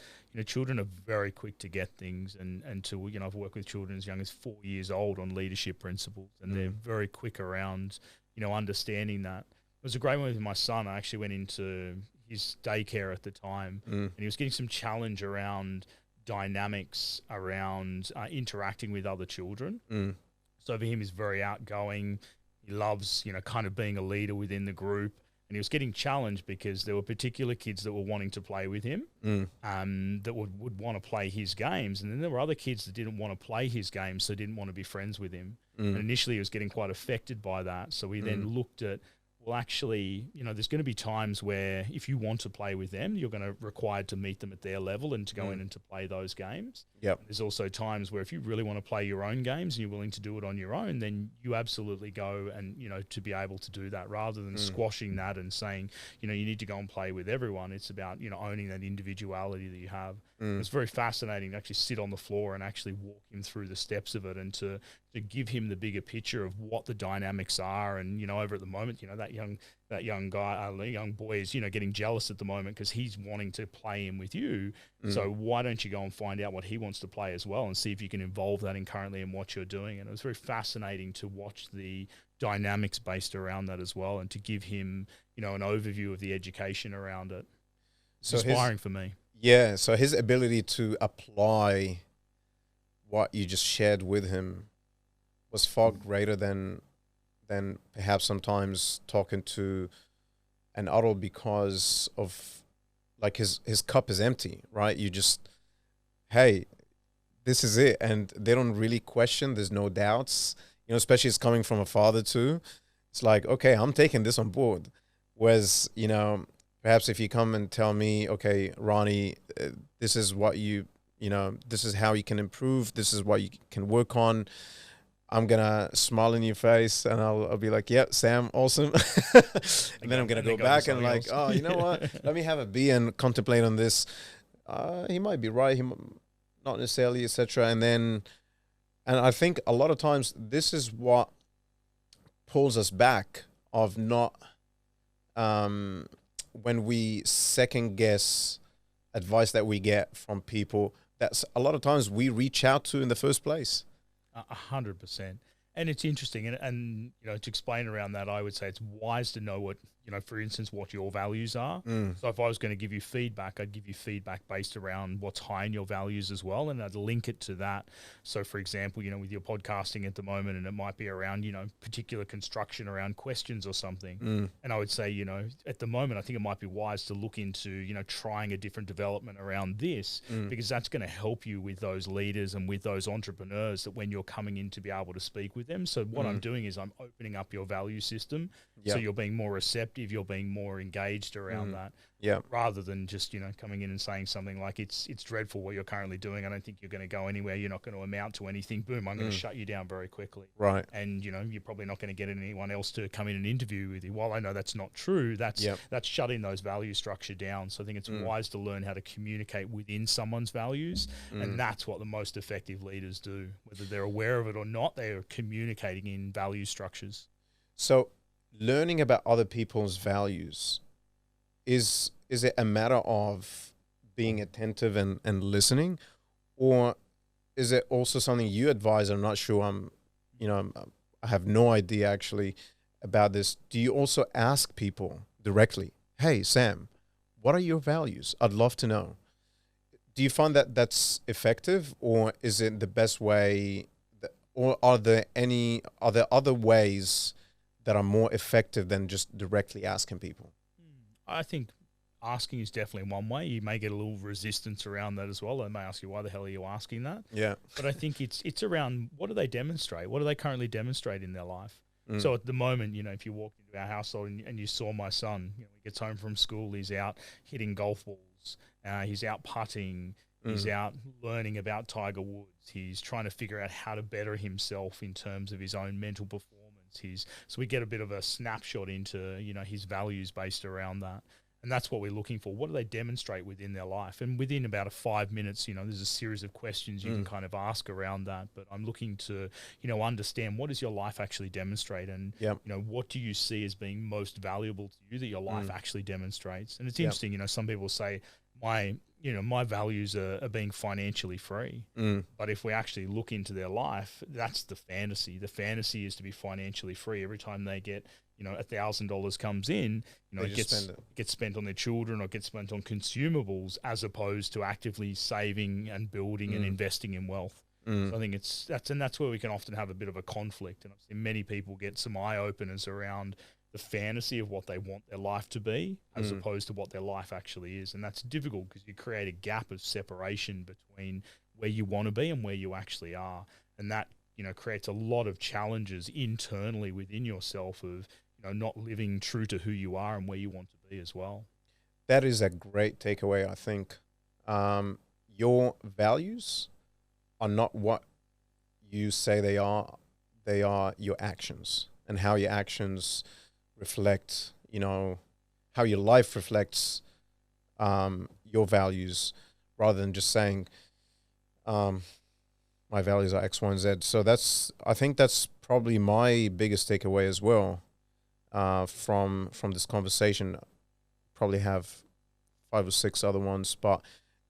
Speaker 2: Children are very quick to get things and to, I've worked with children as young as 4 years old on leadership principles, and they're very quick around, understanding that. It was a great one with my son. I actually went into his daycare at the time, and he was getting some challenge around dynamics around interacting with other children. So for him, he's very outgoing. He loves, kind of being a leader within the group. And he was getting challenged because there were particular kids that were wanting to play with him, that would want to play his games. And then there were other kids that didn't want to play his games, so didn't want to be friends with him. And initially he was getting quite affected by that. So we then looked at, well, actually, there's going to be times where if you want to play with them, you're going to require to meet them at their level and to go in and to play those games. There's also times where if you really want to play your own games and you're willing to do it on your own, then you absolutely go and, to be able to do that rather than squashing that and saying, you need to go and play with everyone. It's about, owning that individuality that you have. It's very fascinating to actually sit on the floor and actually walk him through the steps of it, and to give him the bigger picture of what the dynamics are. And, over at the moment, that young guy, young boy is, getting jealous at the moment because he's wanting to play in with you. So why don't you go and find out what he wants to play as well, and see if you can involve that currently in what you're doing. And it was very fascinating to watch the dynamics based around that as well, and to give him, an overview of the education around it. It's inspiring for me.
Speaker 1: Yeah, so his ability to apply what you just shared with him was far greater than perhaps sometimes talking to an adult, because of like his cup is empty, right? You just, hey, this is it, and they don't really question. There's no doubts, especially it's coming from a father too. It's like, okay, I'm taking this on board. Whereas, perhaps if you come and tell me, okay, Ronnie, this is what this is how you can improve. This is what you can work on. I'm going to smile in your face and I'll be like, yep, Sam, awesome. And then I'm going to go back and like, oh, you know what? Let me have a beer and contemplate on this. He might be right. Not necessarily, etc. And I think a lot of times this is what pulls us back of not, when we second guess advice that we get from people that's a lot of times we reach out to in the first place.
Speaker 2: 100%. And it's interesting. And to explain around that, I would say it's wise to know what, for instance, what your values are. So if I was going to give you feedback, I'd give you feedback based around what's high in your values as well. And I'd link it to that. So for example, with your podcasting at the moment, and it might be around, particular construction around questions or something. And I would say, at the moment, I think it might be wise to look into, trying a different development around this, because that's going to help you with those leaders and with those entrepreneurs that when you're coming in to be able to speak with them. So what I'm doing is I'm opening up your value system. So you're being more receptive, you're being more engaged around that. Rather than just, coming in and saying something like it's dreadful what you're currently doing. I don't think you're going to go anywhere. You're not going to amount to anything. Boom, I'm going to shut you down very quickly.
Speaker 1: Right.
Speaker 2: And, you're probably not going to get anyone else to come in and interview with you. While I know that's not true, that's shutting those value structure down. So I think it's wise to learn how to communicate within someone's values. And that's what the most effective leaders do. Whether they're aware of it or not, they are communicating in value structures.
Speaker 1: So learning about other people's values, is it a matter of being attentive and listening, or is it also something you advise? I'm not sure. I have no idea actually about this. Do you also ask people directly, hey, Sam, what are your values? I'd love to know. Do you find that that's effective, or is it the best way, or are there other ways that are more effective than just directly asking people?
Speaker 2: I think asking is definitely one way. You may get a little resistance around that as well. They may ask you, why the hell are you asking that? Yeah. But I think it's around, what do they demonstrate? What do they currently demonstrate in their life? So at the moment, if you walk into our household and you saw my son, he gets home from school, he's out hitting golf balls, he's out putting, he's out learning about Tiger Woods, he's trying to figure out how to better himself in terms of his own mental performance. So we get a bit of a snapshot into, his values based around that. And that's what we're looking for. What do they demonstrate within their life? And within about 5 minutes, there's a series of questions you can kind of ask around that. But I'm looking to, understand, what does your life actually demonstrate? And, what do you see as being most valuable to you that your life actually demonstrates? And it's interesting, some people say, my values are being financially free. But if we actually look into their life, that's the fantasy. The fantasy is to be financially free. Every time they get, $1,000 comes in, it gets spent on their children or gets spent on consumables, as opposed to actively saving and building and investing in wealth. So I think that's where we can often have a bit of a conflict. And I've seen many people get some eye openers around the fantasy of what they want their life to be, as opposed to what their life actually is. And that's difficult because you create a gap of separation between where you want to be and where you actually are. And that, creates a lot of challenges internally within yourself of, not living true to who you are and where you want to be as well.
Speaker 1: That is a great takeaway, I think. Your values are not what you say they are your actions, and how your actions reflect, how your life reflects your values, rather than just saying, my values are X, Y, and Z. So I think that's probably my biggest takeaway as well, from this conversation. Probably have 5 or 6 other ones, but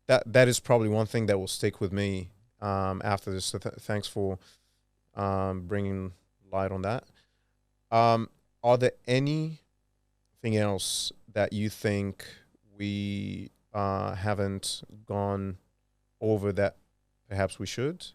Speaker 1: that is probably one thing that will stick with me after this. So thanks for bringing light on that. Are there anything else that you think we haven't gone over that perhaps we should?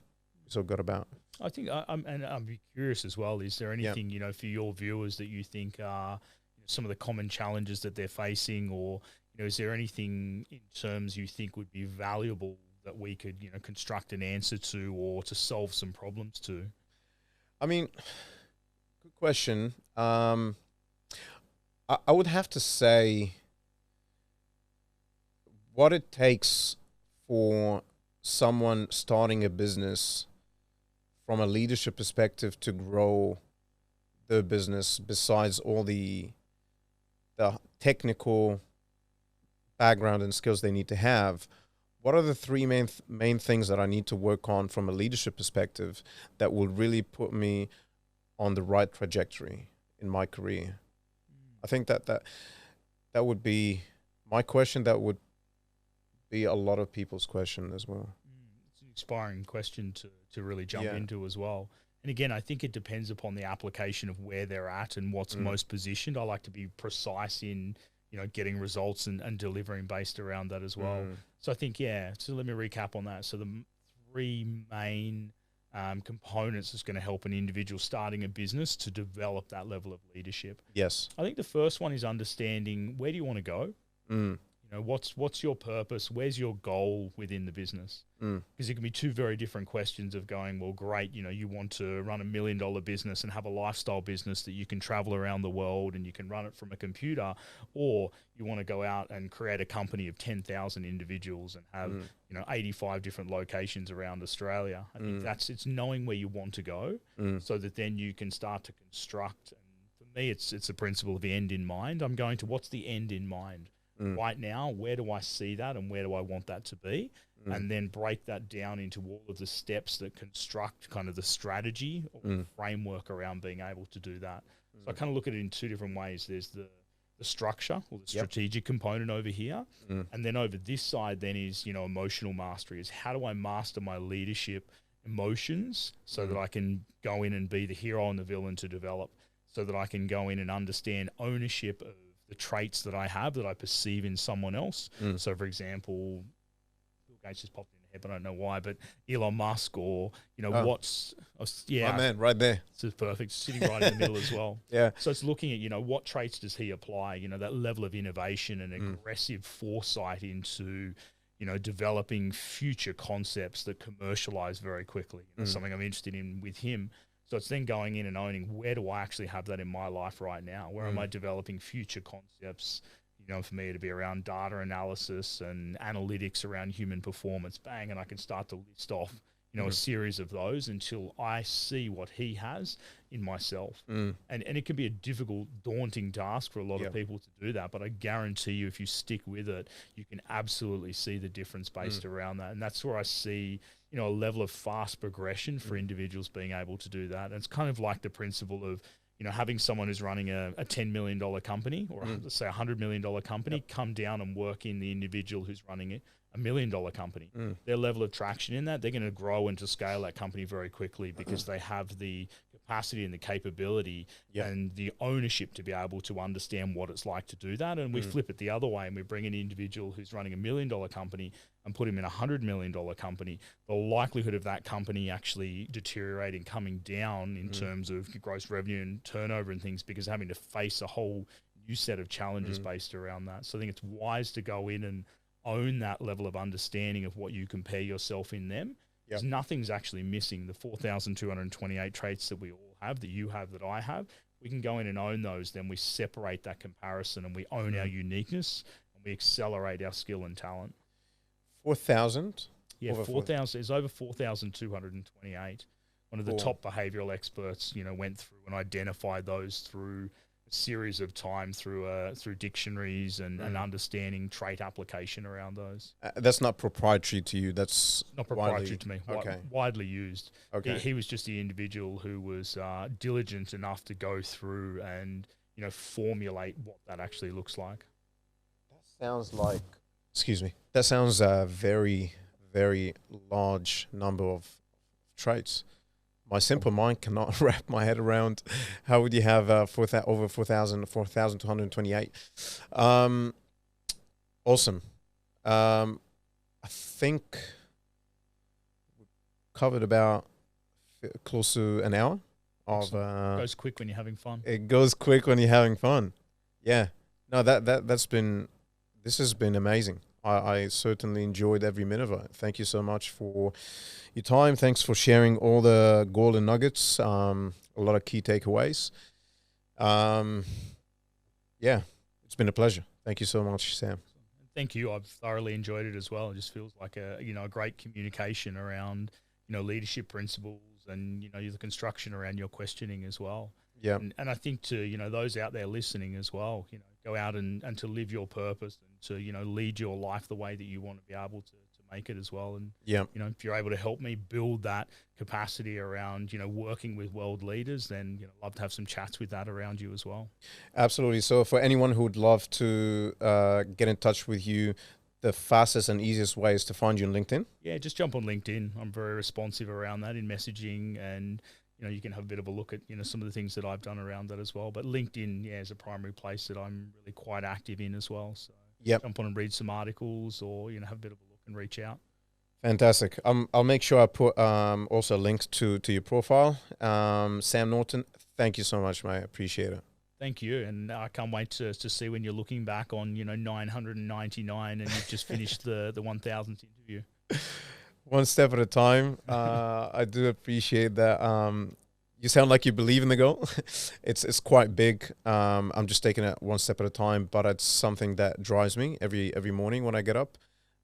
Speaker 1: So good about.
Speaker 2: I think I'm be curious as well. Is there anything for your viewers that you think are some of the common challenges that they're facing, or is there anything in terms you think would be valuable that we could construct an answer to, or to solve some problems to?
Speaker 1: I mean, good question. I would have to say what it takes for someone starting a business from a leadership perspective to grow their business, besides all the technical background and skills they need to have. What are the 3 main things that I need to work on from a leadership perspective that will really put me on the right trajectory in my career? I think that would be my question. That would be a lot of people's question as well.
Speaker 2: It's an inspiring question to really jump into as well. And again, I think it depends upon the application of where they're at and what's most positioned. I like to be precise in getting results and delivering based around that as well. So I think, so let me recap on that. So the 3 main components that's going to help an individual starting a business to develop that level of leadership.
Speaker 1: Yes.
Speaker 2: I think the first one is understanding, where do you want to go? What's your purpose? Where's your goal within the business? Because it can be 2 very different questions of going, well, great, you want to run $1 million business and have a lifestyle business that you can travel around the world and you can run it from a computer, or you want to go out and create a company of 10,000 individuals and have 85 different locations around Australia. I think it's knowing where you want to go, so that then you can start to construct. And for me, it's a principle of the end in mind. I'm going to, what's the end in mind? Right now, where do I see that and where do I want that to be? And then break that down into all of the steps that construct kind of the strategy or framework around being able to do that. So I kind of look at it in 2 different ways. There's the structure or the strategic component over here. And then over this side then is, emotional mastery, is how do I master my leadership emotions so that I can go in and be the hero and the villain to develop, so that I can go in and understand ownership of the traits that I have that I perceive in someone else. So, for example, Bill Gates just popped in the head, but I don't know why, but Elon Musk, or, my
Speaker 1: man, right there.
Speaker 2: This is perfect, sitting right in the middle as well. So it's looking at, what traits does he apply, that level of innovation and aggressive foresight into, developing future concepts that commercialize very quickly. That's something I'm interested in with him. So it's then going in and owning, where do I actually have that in my life right now? Where am I developing future concepts? For me to be around data analysis and analytics around human performance, bang, and I can start to list off, a series of those until I see what he has in myself. And it can be a difficult, daunting task for a lot of people to do that, but I guarantee you, if you stick with it, you can absolutely see the difference based around that. And that's where I see, a level of fast progression for individuals being able to do that. And it's kind of like the principle of, having someone who's running a $10 million company, or let's say $100 million company, come down and work in the individual who's running it, $1 million company. Their level of traction in that, they're going to grow and to scale that company very quickly because they have the capacity and the capability and the ownership to be able to understand what it's like to do that. And we flip it the other way and we bring an individual who's running $1 million company and put him in a $100 million company. The likelihood of that company actually deteriorating, coming down in terms of gross revenue and turnover and things, because having to face a whole new set of challenges based around that. So I think it's wise to go in and own that level of understanding of what you compare yourself in them. Because nothing's actually missing. The 4,228 traits that we all have, that you have, that I have, we can go in and own those. Then we separate that comparison and we own our uniqueness and we accelerate our skill and talent.
Speaker 1: 4,000?
Speaker 2: Yeah, 4,000. It's over 4,228. One of the top behavioral experts, went through and identified those through a series of time through dictionaries and understanding trait application around those.
Speaker 1: That's not proprietary to you. That's
Speaker 2: Not proprietary to me.
Speaker 1: Okay.
Speaker 2: Widely used.
Speaker 1: Okay.
Speaker 2: He was just the individual who was diligent enough to go through and formulate what that actually looks like.
Speaker 1: That sounds like. Excuse me. That sounds a very, very large number of traits. My simple mind cannot wrap my head around how would you have over 4,228. Awesome. I think we covered about close to an hour of.
Speaker 2: Goes quick when you're having fun.
Speaker 1: It goes quick when you're having fun. Yeah. No, this has been amazing. I certainly enjoyed every minute of it. Thank you so much for your time. Thanks for sharing all the golden nuggets. A lot of key takeaways. Yeah, it's been a pleasure. Thank you so much, Sam.
Speaker 2: Thank you. I've thoroughly enjoyed it as well. It just feels like a great communication around leadership principles and the construction around your questioning as well.
Speaker 1: Yeah,
Speaker 2: and I think to those out there listening as well, go out and to live your purpose and to lead your life the way that you want to be able to make it as well. And
Speaker 1: yeah,
Speaker 2: if you're able to help me build that capacity around working with world leaders, then I'd love to have some chats with that around you as well.
Speaker 1: Absolutely. So for anyone who would love to get in touch with you, the fastest and easiest way is to find you on LinkedIn.
Speaker 2: Yeah, just jump on LinkedIn. I'm very responsive around that in messaging, and you can have a bit of a look at some of the things that I've done around that as well. But LinkedIn, is a primary place that I'm really quite active in as well. So jump on and read some articles, or have a bit of a look and reach out.
Speaker 1: Fantastic. I'll make sure I put also links to your profile. Sam Norton, thank you so much, mate. I appreciate it.
Speaker 2: Thank you, and I can't wait to see when you're looking back on 999 and you've just finished the 1000th interview.
Speaker 1: One step at a time. I do appreciate that. You sound like you believe in the goal. It's quite big. I'm just taking it one step at a time, but it's something that drives me every morning when I get up.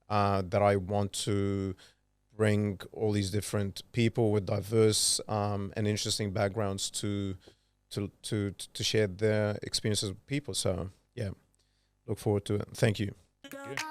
Speaker 1: That I want to bring all these different people with diverse and interesting backgrounds to share their experiences with people. So yeah, look forward to it. Thank you.
Speaker 2: Thank you.